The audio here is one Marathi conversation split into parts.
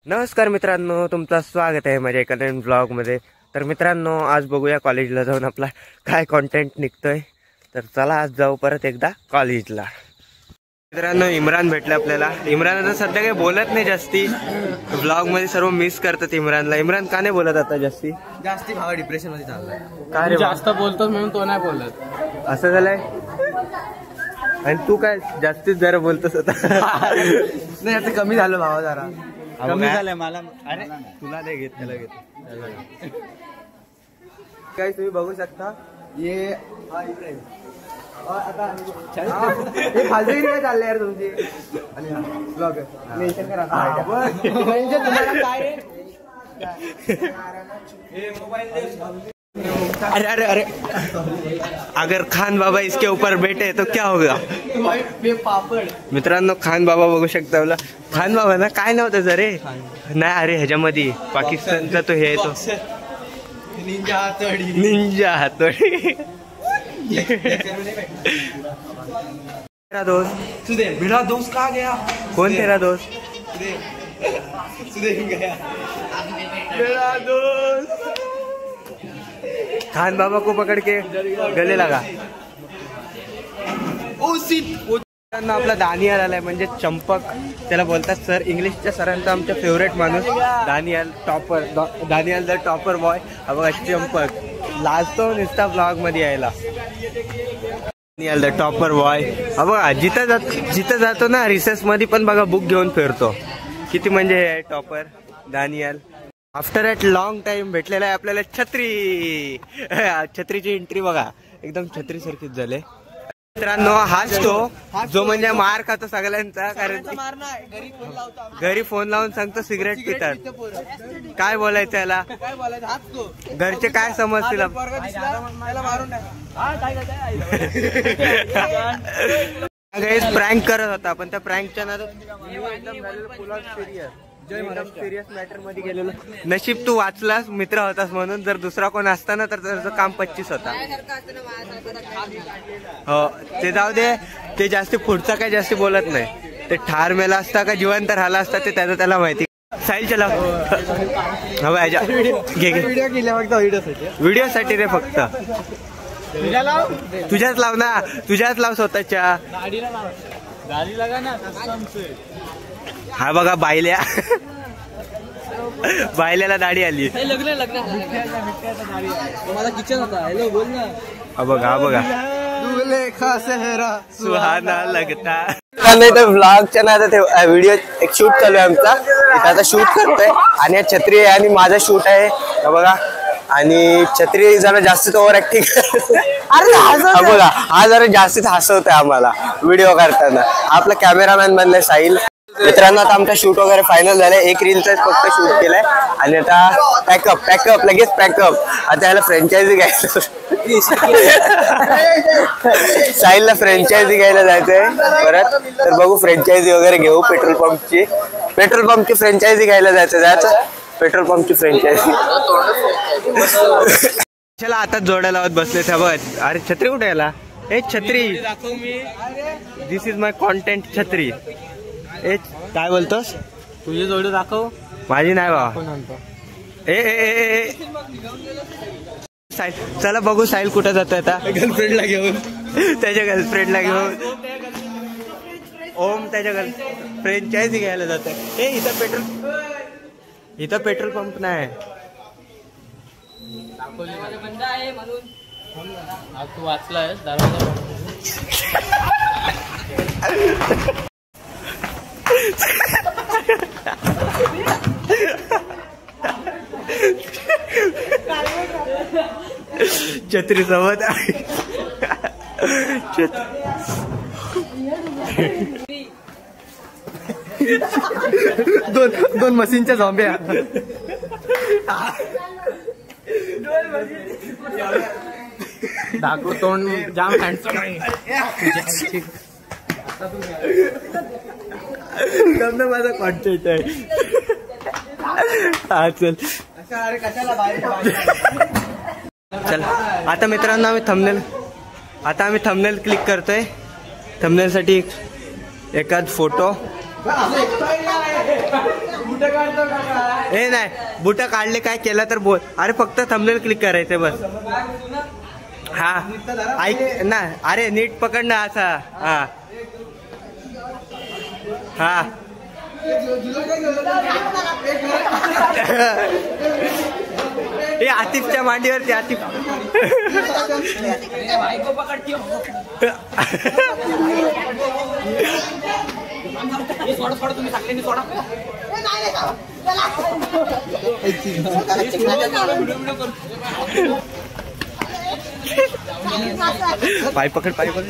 नमस्कार मित्रांनो, तुमचं स्वागत आहे माझ्या एका नवीन ब्लॉगमध्ये। तर मित्रांनो, आज बघूया कॉलेजला जाऊन आपला काय कंटेंट निघतोय। तर चला आज जाऊ परत एकदा कॉलेजला। मित्रांनो, इम्रान भेटला आपल्याला। इम्रान आता सध्या काही बोलत नाही जास्ती, ब्लॉगमध्ये सर्व मिस करतात इम्रानला। इम्रान का नाही बोलत आता जास्ती? भावा डिप्रेशन मध्ये चाललाय। काय रे, जास्त बोलतो म्हणून तो नाही बोलत। असं झालंय? आणि तू काय जास्तीत जरा बोलतोस आता? नाही, आता कमी झालं भावा, जरा कमी झालंय मला। अरे तुला नाही घेत, त्याला घेत। काय तुम्ही बघू शकता, ये फालतूगिरी काय चाललंय यार तुमची। ब्लॉग मेन्शन करा। अरे अरे अरे, अगर खान बाबा इसके ऊपर बैठे तो क्या होगा? मित्रांनो, खान बाबा बघू शकता। मला खान बाबा ना, काय नाव त्याचं रे? नाही अरे, ह्याच्यामध्ये पाकिस्तानचा तो हे तो निंजा हातोडी। मेरा दोस्त मेरा दोस्त कहाँ गया? कौन तेरा दोस्त? गया मेरा दोस्त। खान बाबा को पकड़ के गले लगा। आपला दानियाल आलाय, म्हणजे चंपक त्याला बोलतात सर। इंग्लिशच्या सरांचा आमचा फेवरेट माणूस Daniyal, topper. Daniyal the topper boy. हा बघा, चंपक लाजतो नुसता ब्लॉग मध्ये यायला। Daniyal the topper boy. हा बघा, जिथं जातो ना रिसेस मध्ये पण बघा बुक घेऊन फिरतो। किती म्हणजे हे topper Daniyal. After at long time भेटलेला आहे आपल्याला छत्री। छत्रीची एंट्री बघा, एकदम छत्री सारखीच झाले। मित्रांनो, हाच तो जो म्हणजे मार खातो सगळ्यांचा, कारण घरी फोन लावून सांगतो सिगरेट पितात। काय बोलायचं याला? घरचे काय समजतील? प्रँक करत होता, पण त्या प्रँकच्या नादात सिरियस मॅटर मध्ये गेलेलो। नशीब तू वाचलास, मित्र होतास म्हणून। जर दुसरा कोण असता ना, तर त्याचं काम 25 होता। हो, ते जाऊ दे, ते जास्ती पुढचा काय जास्ती बोलत नाही। ते ठार मेला असता का जिवंत राहिला असता ते त्याचं त्याला माहिती। साहिल चला, व्हिडिओ साठी रे फक्त। तुझ्याच लाव ना, तुझ्याच लाव स्वतःच्या। हा बघा, बायल्याला दाढी आली। हा बघा सुहाना लगता। नाही तर व्लॉगच्या ना आता व्हिडिओ एक शूट चालू आहे आमचा, इथं आता शूट करतोय। आणि छत्री आहे आणि माझा शूट आहे बघा। आणि छत्री जरा जास्तीच ओव्हर ऍक्टिंग। हा बघा, हा जरा जास्तीच हसवतोय आम्हाला व्हिडिओ करताना। आपला कॅमेरामॅन बनलाय साहिल। मित्रांनो, आता आमचा शूट वगैरे फायनल झालाय। एक रीलचा फक्त शूट केलाय आणि आता पॅकअप लगेच पॅकअप। आता याला फ्रँचायझी घ्यायला, साहिलला फ्रँचायझी घ्यायला जायचंय परत। तर बघू, फ्रँचायझी वगैरे घेऊ। पेट्रोल पंपची फ्रँचायझी घ्यायला जायचं। पेट्रोल पंपची फ्रँचायझी। चला, आता जोड्या लावत बसले त्या बघ। अरे छत्री कुठे याला? ए छत्री, दिस इज माय कॉन्टेंट छत्री। ए काय बोलतोस? तुझी जोडी दाखव। माझी नाही बाबा। ए साहिल, चला बघू साहिल कुठं जातोय आता। गर्लफ्रेंडला घेऊन, त्याच्या गर्लफ्रेंडला घेऊन। ओम त्याच्या फ्रँचायझी घ्यायला जातोय। ए इथं पेट्रोल पंप नाही। तू वाचलाय दरवाजा। छत्री सोबत दोन मशीनच्या झोंब्या। दाखव तोंड, जाम हँडसम आहे। माझा कॉन्टेंट आहे। हा चल, चल आता मित्रांनो, आम्ही थंबनेल क्लिक करतोय। थंबनेल साठी एखाद फोटो हे नाही बुट काढले काय केलं तर बोल. अरे फक्त थंबनेल क्लिक करायचं बस. हा ऐक ना. अरे नीट पकड ना असा. हा हा हे आतिफच्या मांडीवरती आतिफ. पाय पकड पाय पकड.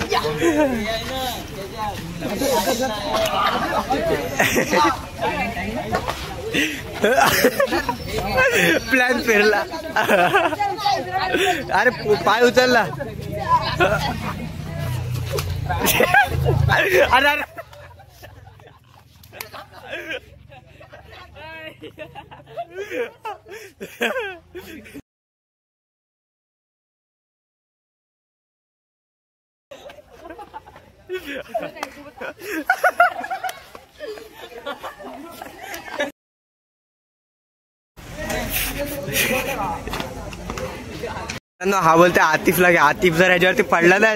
प्लॅन फिरला. अरे पाय उचलला. अरे अरे हा बोलते आतिफला घ्या. आतिफ जर ह्याच्यावरती पडला ना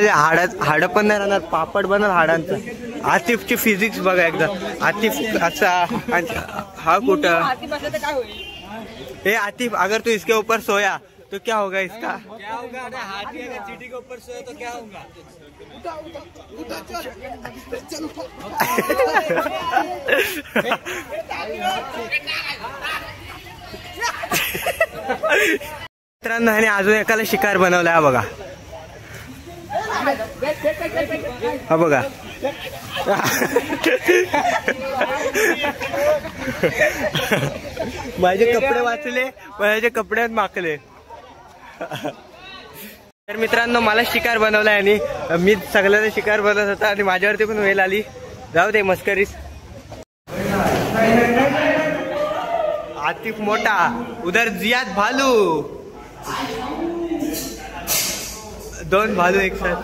हाड पण नाही राहणार. पापड बनल हाडांचं. आतिफची फिजिक्स बघा एकदा. आतिफ असा हा कुठं. ए आतिफ अगर तू इसके ऊपर सोया तो क्या होगा इसका. क्या होगा. अरे हाथी अगर चींटी के ऊपर सोया तो क्या होगा. मित्रांनो ह्याने अजून एकाला शिकार बनवला. हा बघा. हा बघा. माझे कपडे वाचले. माझे कपडे माकले. तर मित्रांनो मला शिकार बनवला आणि मी सगळ्यांना शिकार बनवत होता आणि माझ्यावरती पण वेळ आली. जाऊ दे मस्करीस. आतिफ मोठा उधर जियाद भालू. दोन भालू एक साथ.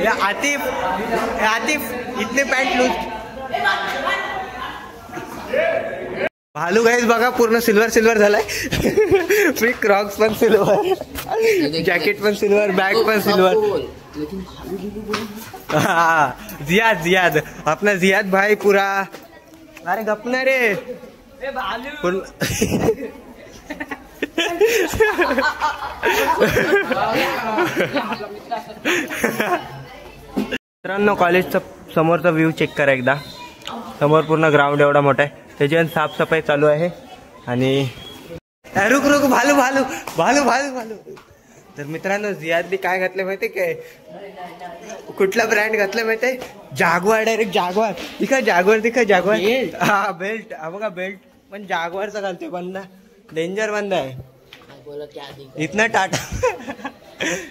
या आतिफ इतने पॅन्ट लूज. भालू गाईज बघा पूर्ण सिल्वर झालाय. फ्री क्रॉक्स पण सिल्वर. जॅकेट पण सिल्वर. बॅग पण सिल्वर. हा जियाद अपना जियाद भाई पूरा. अरे गपना रे. मित्रांनो कॉलेजचा समोरचा व्ह्यू चेक करा एकदा. समोर पूर्ण ग्राउंड एवढा मोठा आहे. त्याच्यावर साफसफाई चालू आहे. आणि रुक भालू. तर मित्रांनो जियादने काय घातलं माहितीये काय. कुठला ब्रँड घातलं माहितीये. जागवार. डायरेक्ट जागवार. दिखा जागवार. हा बेल्ट. हा बघा बेल्ट पण जागवारचा घालतोय. बंदा डेंजर बंदा आहे.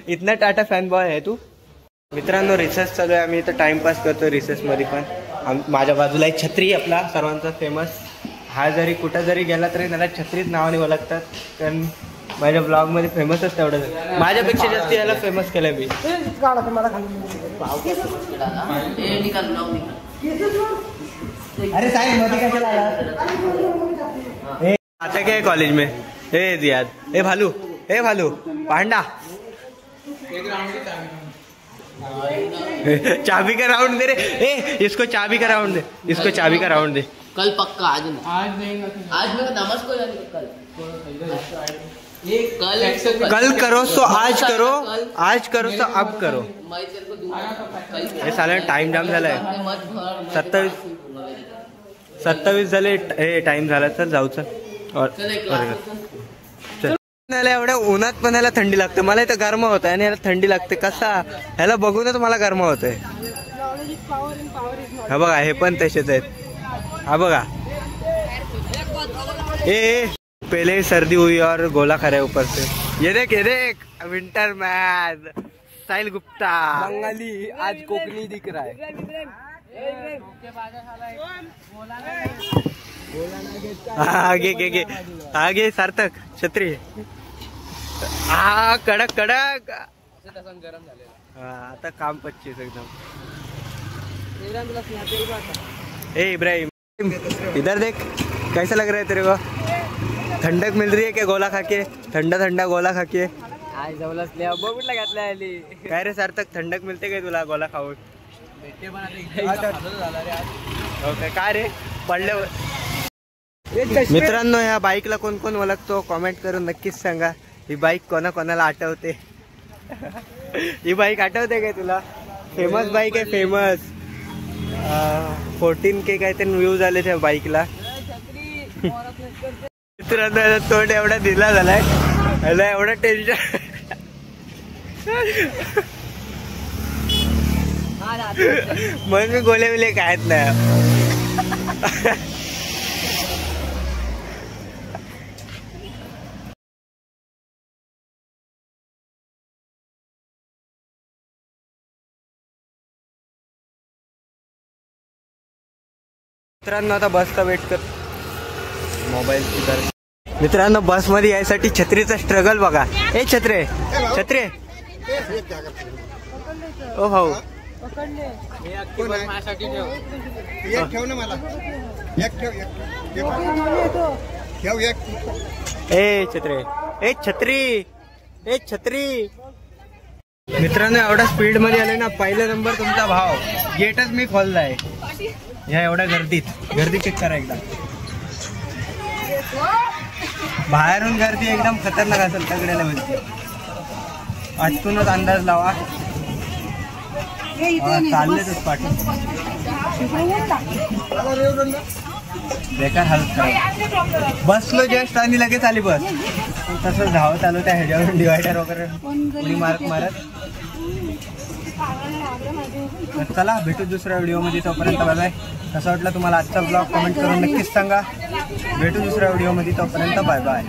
इतना टाटा फॅन बॉय आहे तू. मित्रांनो रिसर्च चालू आहे. आम्ही इथं टाइमपास करतो रिसर्च मध्ये पण. माझ्या बाजूला एक छत्री आपला सर्वांचा फेमस. हा जरी कुठं जरी गेला तरी त्याला छत्रीच नावाने ओळखतात. कारण माझ्या ब्लॉग मध्ये फेमसच तेवढं. माझ्यापेक्षा जास्त याला फेमस केलंय मी. अरे साहेब मध्ये कशाला आला. आता क्या है कॉलेज में. ए जियाद. ए भालू पांडा. चाबी का राउंड दे रे. ए इसको चाबी का राउंड दे. कल पक्का. आज मेरा नमाज को जाने कल. कल करो तो आज करो. आज करो तो अब करो. हे साला टाइम जाम झालाय. 27 झाले. हे टाइम झाला. चल जाऊ चल. एवढ्या उन्हात पण याला थंडी लागते. मला इथं गरम होत आहे आणि याला थंडी लागते. कसा ह्याला बघूनच मला गरम होत आहे. हा बघा हे पण तसेच आहेत. हा बघा. ए पहले सर्दी हुई और गोला खा रहे ऊपर से. ये देख विंटर मैन साहिल गुप्ता. बंगाली आज कोकणी दिख रहा है. आगे सार्थक छत्री. हा कडक. आता काम 25 एकदम. ए इब्राहिम इधर देख. कैसा लग रहा है तेरे को? ठंडक मिल रही है क्या गोला खा के? ठंडा ठंडा गोला खा के. आज जवळच कुठला घातला आली काय रे सार्थक, थंडक मिळते काय तुला गोला खाऊन? ओके, काय रे पडल्यावर. मित्रांनो, ह्या बाईकला कोण कोण ओळखतो कॉमेंट करून नक्कीच सांगा. ही बाईक कोणाकोणाला आठवते? ही बाईक आठवते काय तुला? फेमस बाईक आहे, फेमस. 14K काय ते व्ह्यूज आले त्या बाईकला. मित्रांनो, तोंड एवढा दिला झालाय, ह्याला एवढं टेन्शन. मग मी गोले बिले कायच नाही. मित्रांनो, आता बसचा वेट कर. मोबाईल सुधार. मित्रांनो, बस मध्ये यायसाठी छत्रीचा स्ट्रगल बघा. ए छत्रे, छत्रे. ओ भाऊ, ठेव ना मला. ए छत्रे, ए छत्री, ए छत्री. मित्रांनो, एवढा स्पीड मध्ये आले ना, पहिला नंबर तुमचा भाव. गेटच मी खोललाय ह्या एवढ्या गर्दी चेक करा एकदा. बाहेरून गर्दी एकदम खतरनाक असेल तगड्याला म्हणते. आतूनच अंदाज लावा. चाललेच पाठी. बेकार हालत खराब. बसलो जस्ट आणि लगेच आली बस. तसंच धावत आलो त्या ह्याच्यावरून डिवायडर वगैरे उडी मारत. तर चला, भेटू दुसऱ्या व्हिडिओमध्ये. तोपर्यंत बाय. कसा वाटला तुम्हाला आजचा ब्लॉग कमेंट करून नक्कीच सांगा. भेटू दुसऱ्या व्हिडिओमध्ये. तोपर्यंत बाय बाय.